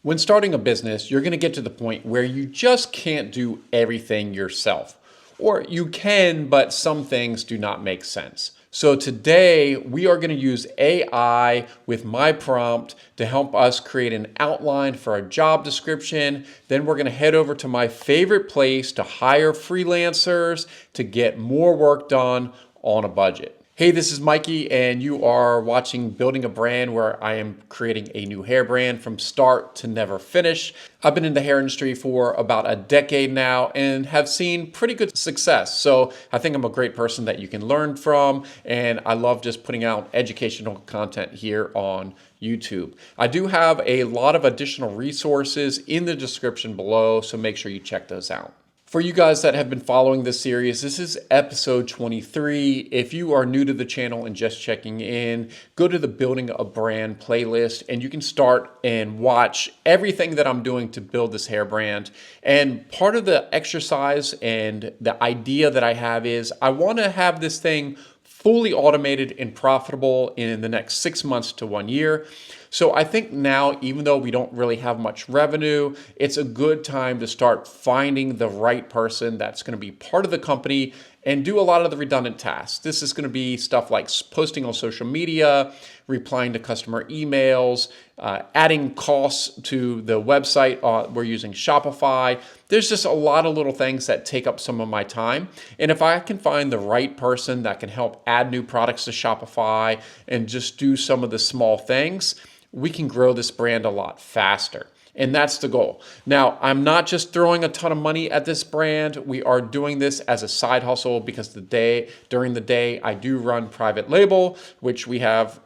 When starting a business, you're going to get to the point where you just can't do everything yourself. Or you can, but some things do not make sense. So today we are going to use AI with my prompt to help us create an outline for a job description. Then we're going to head over to my favorite place to hire freelancers to get more work done on a budget. Hey, this is Mikey, and you are watching Building a Brand, where I am creating a new hair brand from start to never finish. I've been in the hair industry for about a decade now and have seen pretty good success. So I think I'm a great person that you can learn from, and I love just putting out educational content here on YouTube. I do have a lot of additional resources in the description below, so make sure you check those out. For you guys that have been following this series, this is episode 23. If you are new to the channel and just checking in, go to the Building a Brand playlist and you can start and watch everything that I'm doing to build this hair brand. And part of the exercise and the idea that I have is I want to have this thing fully automated and profitable in the next 6 months to 1 year. So I think now, even though we don't really have much revenue, it's a good time to start finding the right person that's going to be part of the company and do a lot of the redundant tasks. This is going to be stuff like posting on social media, replying to customer emails, adding costs to the website. We're using Shopify. There's just a lot of little things that take up some of my time. And if I can find the right person that can help add new products to Shopify and just do some of the small things, we can grow this brand a lot faster. And that's the goal. Now, I'm not just throwing a ton of money at this brand. We are doing this as a side hustle because during the day, I do run private label, which we have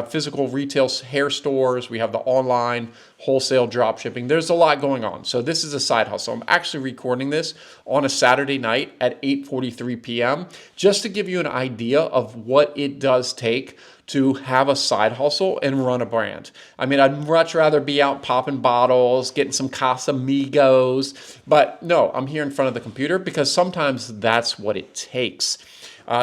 physical retail hair stores. We have the online wholesale drop shipping. There's a lot going on. So this is a side hustle. I'm actually recording this on a Saturday night at 8:43 p.m. just to give you an idea of what it does take to have a side hustle and run a brand. I mean, I'd much rather be out popping bottles, getting some Casamigos, but no, I'm here in front of the computer because sometimes that's what it takes.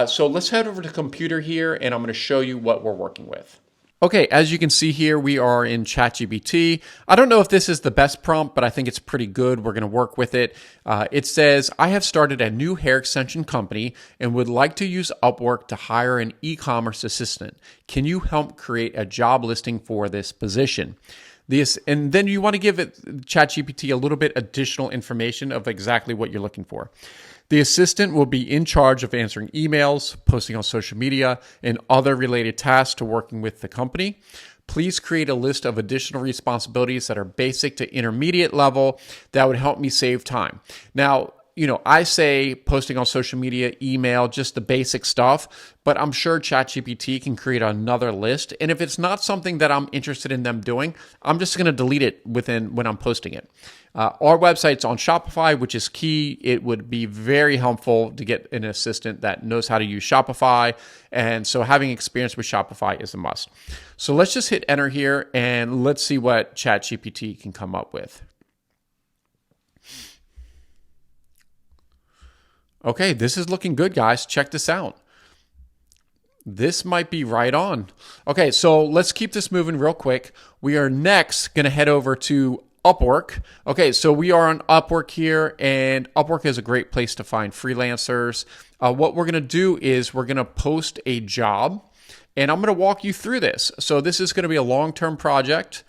So let's head over to the computer here and I'm going to show you what we're working with. Okay, as you can see here, we are in ChatGPT. I don't know if this is the best prompt, but I think it's pretty good. We're going to work with it. It says, I have started a new hair extension company and would like to use Upwork to hire an e-commerce assistant. Can you help create a job listing for this position? And then you want to give ChatGPT a little bit additional information of exactly what you're looking for. The assistant will be in charge of answering emails, posting on social media, and other related tasks to working with the company. Please create a list of additional responsibilities that are basic to intermediate level that would help me save time. Now, I say posting on social media, email, just the basic stuff, but I'm sure ChatGPT can create another list. And if it's not something that I'm interested in them doing, I'm just going to delete it when I'm posting it. Our website's on Shopify, which is key. It would be very helpful to get an assistant that knows how to use Shopify. And so having experience with Shopify is a must. So let's just hit enter here and let's see what ChatGPT can come up with. Okay, this is looking good, guys. Check this out. This might be right on. Okay, so let's keep this moving real quick. We are next going to head over to Upwork. Okay, so we are on Upwork here, and Upwork is a great place to find freelancers. What we're going to do is we're going to post a job, and I'm going to walk you through this. So this is going to be a long-term project.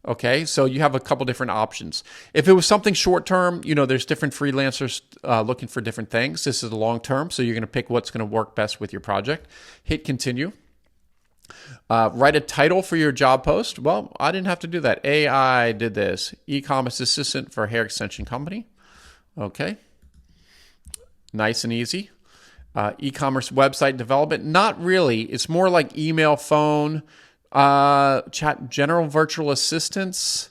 Okay, so you have a couple different options. If it was something short-term, there's different freelancers looking for different things. This is a long-term, so you're going to pick what's going to work best with your project. Hit continue. Write a title for your job post. Well, I didn't have to do that. AI did this. E-commerce assistant for a hair extension company. Okay. Nice and easy. E-commerce website development. Not really. It's more like email, phone, chat, general virtual assistants,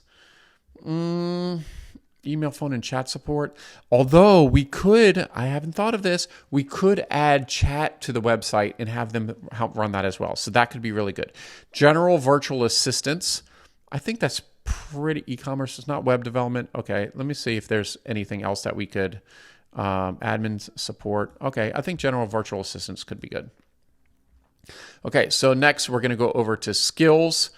email, phone, and chat support. Although I haven't thought of this, we could add chat to the website and have them help run that as well. So that could be really good. General virtual assistants. I think that's pretty e-commerce. It's not web development. Okay, let me see if there's anything else that we could, admin support. Okay, I think general virtual assistants could be good. Okay, so next we're going to go over to skills.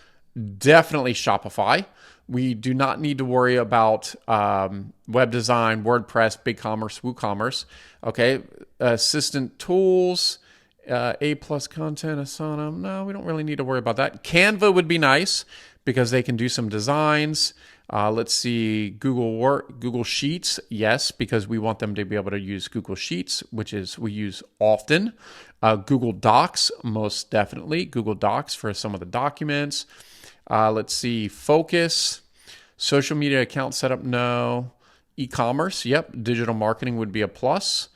Definitely Shopify. We do not need to worry about web design, WordPress, BigCommerce, WooCommerce. Okay, assistant tools, A+ content, Asana. No, we don't really need to worry about that. Canva would be nice because they can do some designs. Let's see, Google Sheets, yes, because we want them to be able to use Google Sheets, which is we use often. Google Docs, most definitely. Google Docs for some of the documents. Let's see, Focus, social media account setup, no. E-commerce, yep. Digital marketing would be a plus.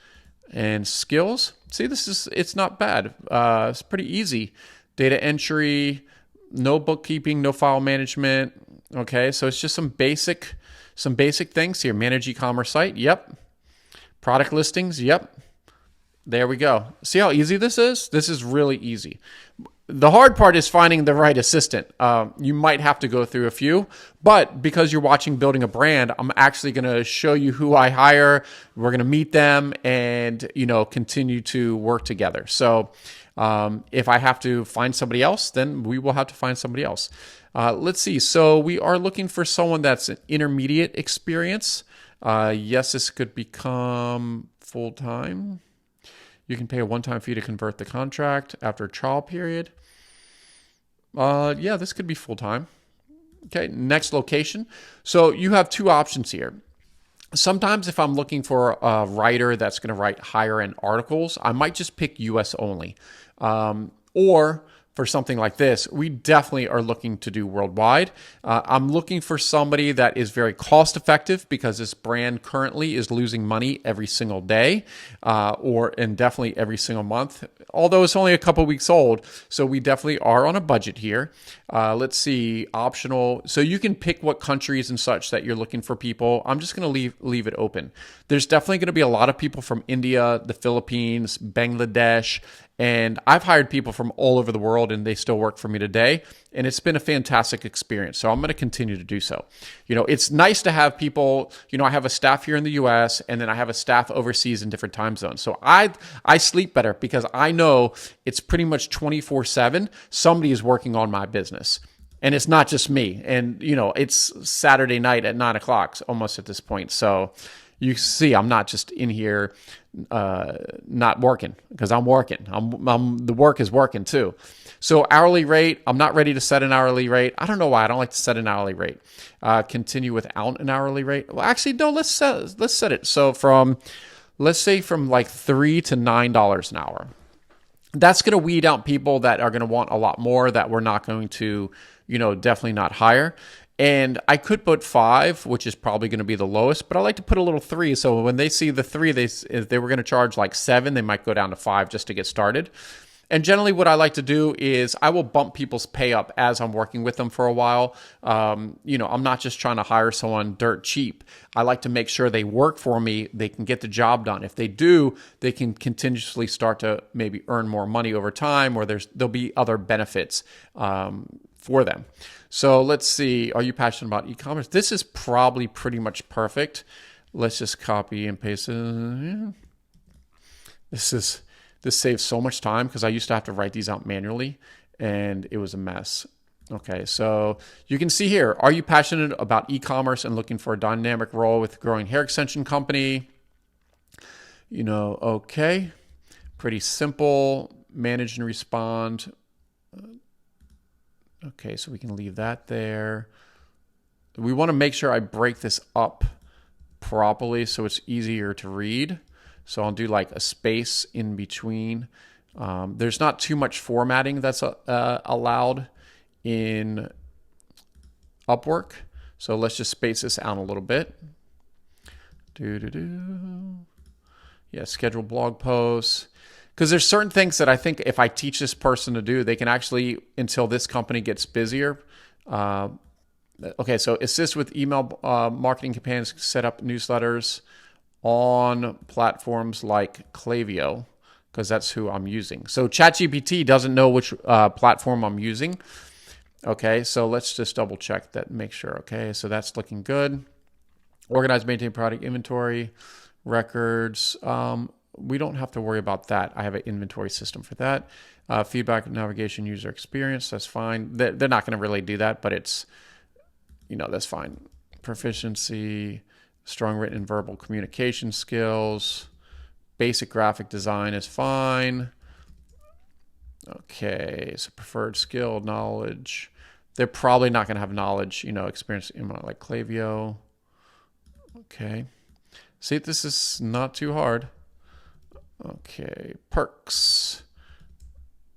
And skills, see, it's not bad. It's pretty easy. Data entry, no bookkeeping, no file management. Okay, so it's just some basic things here. Manage e-commerce site, yep. Product listings, yep. There we go. See how easy this is? This is really easy. The hard part is finding the right assistant. You might have to go through a few, but because you're watching Building a Brand, I'm actually going to show you who I hire. We're going to meet them and, continue to work together. So if I have to find somebody else, then we will have to find somebody else. Let's see. So we are looking for someone that's an intermediate experience. Yes, this could become full-time. You can pay a one-time fee to convert the contract after a trial period. Yeah, this could be full-time. Okay, next location. So you have two options here. Sometimes if I'm looking for a writer that's going to write higher-end articles, I might just pick US only. Or for something like this, we definitely are looking to do worldwide. I'm looking for somebody that is very cost effective because this brand currently is losing money every single day and definitely every single month, although it's only a couple weeks old. So we definitely are on a budget here. Let's see, optional. So you can pick what countries and such that you're looking for people. I'm just going to leave it open. There's definitely going to be a lot of people from India, the Philippines, Bangladesh, and I've hired people from all over the world and they still work for me today. And it's been a fantastic experience. So I'm going to continue to do so. It's nice to have people, I have a staff here in the US and then I have a staff overseas in different time zones. So I sleep better because I know it's pretty much 24/7. Somebody is working on my business. And it's not just me. And, it's Saturday night at 9:00 almost at this point. So you see, I'm not just in here not working because I'm working. The work is working too. So hourly rate, I'm not ready to set an hourly rate. I don't know why I don't like to set an hourly rate. Continue without an hourly rate. Well, actually, no. Let's set it. So let's say from like $3 to $9 an hour. That's going to weed out people that are going to want a lot more that we're not going to, definitely not hire. And I could put 5, which is probably going to be the lowest, but I like to put a little 3. So when they see the 3, if they were going to charge like 7, they might go down to 5 just to get started. And generally what I like to do is I will bump people's pay up as I'm working with them for a while. I'm not just trying to hire someone dirt cheap. I like to make sure they work for me. They can get the job done. If they do, they can continuously start to maybe earn more money over time, or there'll be other benefits for them. So let's see. Are you passionate about e-commerce? This is probably pretty much perfect. Let's just copy and paste it. This saves so much time because I used to have to write these out manually and it was a mess. Okay, so you can see here, are you passionate about e-commerce and looking for a dynamic role with a growing hair extension company? Okay, pretty simple. Manage and respond. Okay, so we can leave that there. We want to make sure I break this up properly so it's easier to read. So I'll do like a space in between. There's not too much formatting that's allowed in Upwork. So let's just space this out a little bit. Yeah, schedule blog posts. Because there's certain things that I think if I teach this person to do, they can actually, until this company gets busier. Okay, so assist with email marketing campaigns, set up newsletters on platforms like Klaviyo, because that's who I'm using. So ChatGPT doesn't know which platform I'm using. Okay, so let's just double check that, make sure. Okay, so that's looking good. Organize, maintain product inventory, records. We don't have to worry about that. I have an inventory system for that. Feedback, navigation, user experience, that's fine. They're not going to really do that, but it's That's fine. Proficiency, strong written and verbal communication skills, basic graphic design is fine. Okay, so preferred skill, knowledge. They're probably not going to have knowledge, experience like Klaviyo. Okay. See, this is not too hard. Okay, perks.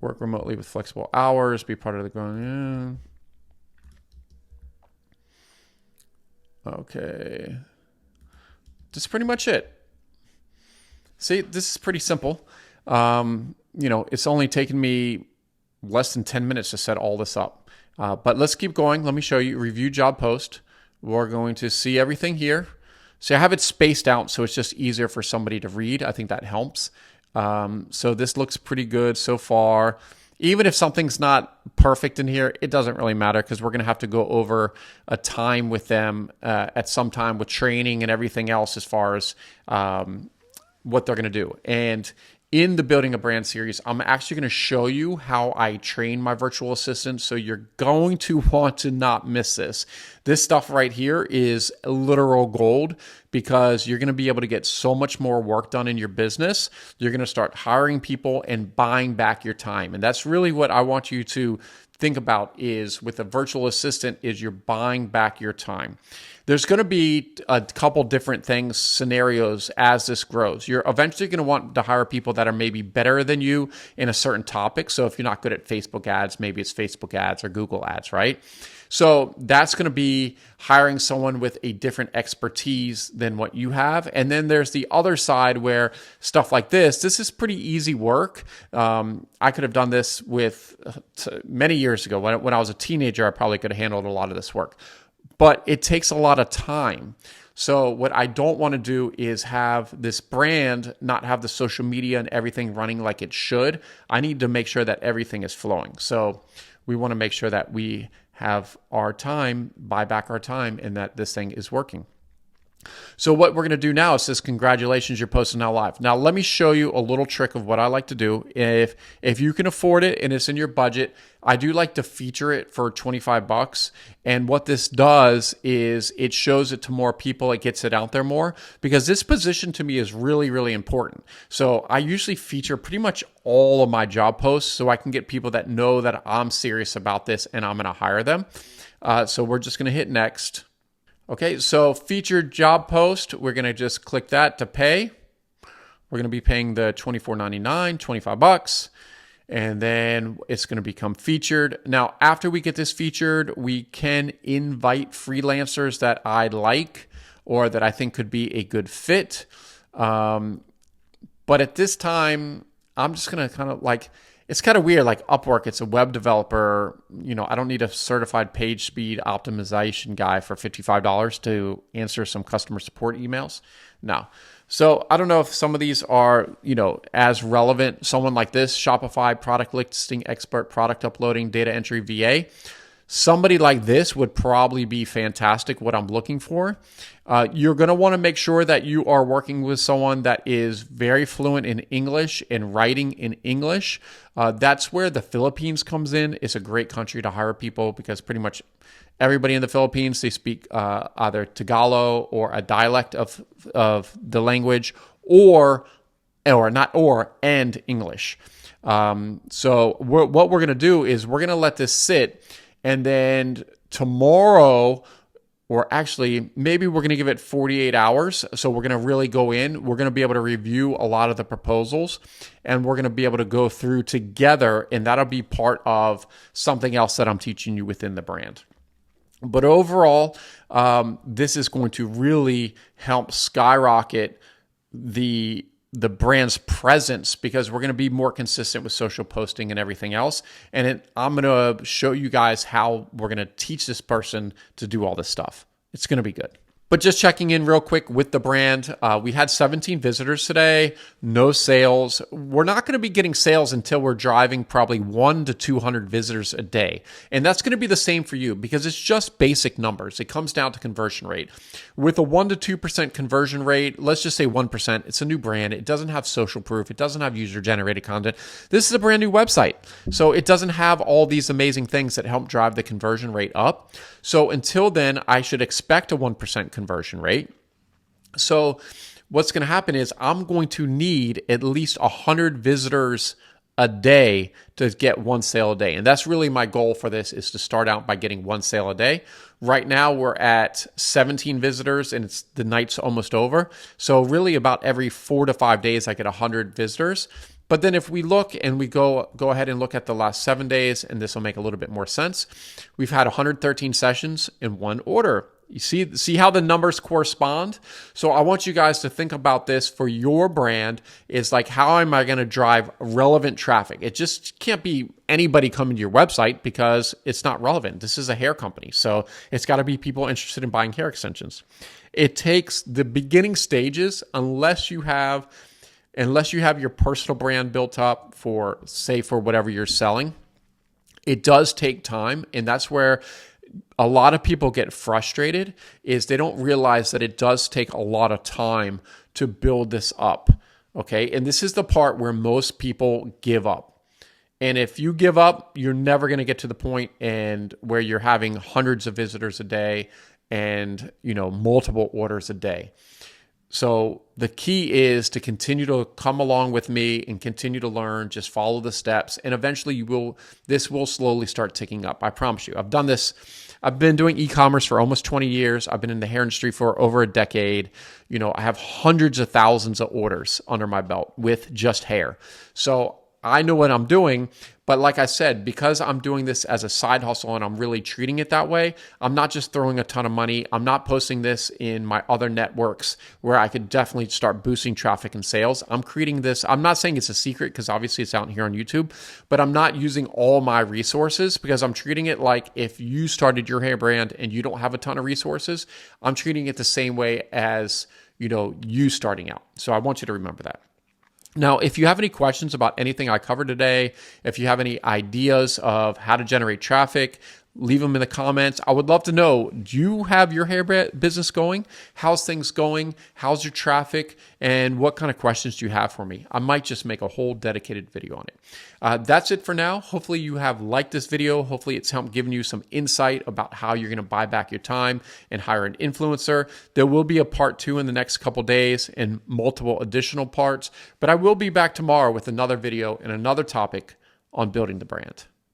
Work remotely with flexible hours, be part of the growing. Yeah. Okay. That's pretty much it. See, this is pretty simple. It's only taken me less than 10 minutes to set all this up. But let's keep going. Let me show you. Review job post. We're going to see everything here. So I have it spaced out so it's just easier for somebody to read. I think that helps. So this looks pretty good so far. Even if something's not perfect in here, it doesn't really matter because we're going to have to go over a time with them at some time with training and everything else as far as what they're going to do. And in the Building a Brand series, I'm actually going to show you how I train my virtual assistant. So you're going to want to not miss this. This stuff right here is literal gold because you're going to be able to get so much more work done in your business. You're going to start hiring people and buying back your time. And that's really what I want you to think about is with a virtual assistant is you're buying back your time. There's going to be a couple different scenarios as this grows. You're eventually going to want to hire people that are maybe better than you in a certain topic. So if you're not good at Facebook ads, maybe it's Facebook ads or Google ads, right? So that's going to be hiring someone with a different expertise than what you have. And then there's the other side where stuff like this is pretty easy work. I could have done this with many years ago. When I was a teenager, I probably could have handled a lot of this work. But it takes a lot of time. So what I don't want to do is have this brand not have the social media and everything running like it should. I need to make sure that everything is flowing. So we want to make sure that we have our time, buy back our time, and that this thing is working. So what we're going to do now is says, congratulations, your post is now live. Now, let me show you a little trick of what I like to do. If you can afford it and it's in your budget, I do like to feature it for $25. And what this does is it shows it to more people. It gets it out there more because this position to me is really, really important. So I usually feature pretty much all of my job posts so I can get people that know that I'm serious about this and I'm going to hire them. So we're just going to hit next. Okay, so featured job post, we're going to just click that to pay. We're going to be paying the $24.99, $25, and then it's going to become featured. Now, after we get this featured, we can invite freelancers that I like or that I think could be a good fit. But at this time, I'm just going to kind of it's kind of weird, like Upwork, it's a web developer. I don't need a certified page speed optimization guy for $55 to answer some customer support emails. No. So I don't know if some of these are, as relevant. Someone like this, Shopify, product listing expert, product uploading, data entry VA. Somebody like this would probably be fantastic, what I'm looking for. You're going to want to make sure that you are working with someone that is very fluent in English and writing in English. That's where the Philippines comes in. It's a great country to hire people because pretty much everybody in the Philippines, they speak either Tagalog or a dialect of the language and English. So what we're going to do is we're going to let this sit. And then tomorrow, or actually maybe we're going to give it 48 hours. So we're going to really go in. We're going to be able to review a lot of the proposals and we're going to be able to go through together. And that'll be part of something else that I'm teaching you within the brand. But overall, this is going to really help skyrocket the brand's presence because we're going to be more consistent with social posting and everything else. And I'm going to show you guys how we're going to teach this person to do all this stuff. It's going to be good. But just checking in real quick with the brand, we had 17 visitors today, no sales. We're not going to be getting sales until we're driving probably 1 to 200 visitors a day. And that's going to be the same for you because it's just basic numbers. It comes down to conversion rate. With a 1 to 2% conversion rate, let's just say 1%, it's a new brand. It doesn't have social proof. It doesn't have user-generated content. This is a brand new website. So it doesn't have all these amazing things that help drive the conversion rate up. So until then, I should expect a 1% conversion rate. So what's going to happen is I'm going to need at least 100 visitors a day to get one sale a day. And that's really my goal for this, is to start out by getting one sale a day. Right now we're at 17 visitors and the night's almost over. So really about every 4 to 5 days, I get 100 visitors. But then if we look and we go ahead and look at the last 7 days, and this will make a little bit more sense, we've had 113 sessions in one order. You see how the numbers correspond? So I want you guys to think about this for your brand, is like, how am I going to drive relevant traffic? It just can't be anybody coming to your website because it's not relevant. This is a hair company. So it's got to be people interested in buying hair extensions. It takes the beginning stages, unless you have your personal brand built up for whatever you're selling. It does take time, and that's where a lot of people get frustrated, is they don't realize that it does take a lot of time to build this up, okay? And this is the part where most people give up. And if you give up, you're never going to get to the point where you're having hundreds of visitors a day and, multiple orders a day. So the key is to continue to come along with me and continue to learn. Just follow the steps, and eventually this will slowly start ticking up. I promise you. I've done this. I've been doing e-commerce for almost 20 years. I've been in the hair industry for over a decade. I have hundreds of thousands of orders under my belt with just hair. So I know what I'm doing. But like I said, because I'm doing this as a side hustle and I'm really treating it that way, I'm not just throwing a ton of money. I'm not posting this in my other networks where I could definitely start boosting traffic and sales. I'm creating this. I'm not saying it's a secret because obviously it's out here on YouTube, but I'm not using all my resources because I'm treating it like if you started your hair brand and you don't have a ton of resources, I'm treating it the same way as, you starting out. So I want you to remember that. Now, if you have any questions about anything I covered today, if you have any ideas of how to generate traffic, leave them in the comments. I would love to know, do you have your hair business going? How's things going? How's your traffic? And what kind of questions do you have for me? I might just make a whole dedicated video on it. That's it for now. Hopefully you have liked this video. Hopefully it's helped giving you some insight about how you're going to buy back your time and hire an influencer. There will be a part 2 in the next couple days and multiple additional parts, but I will be back tomorrow with another video and another topic on building the brand.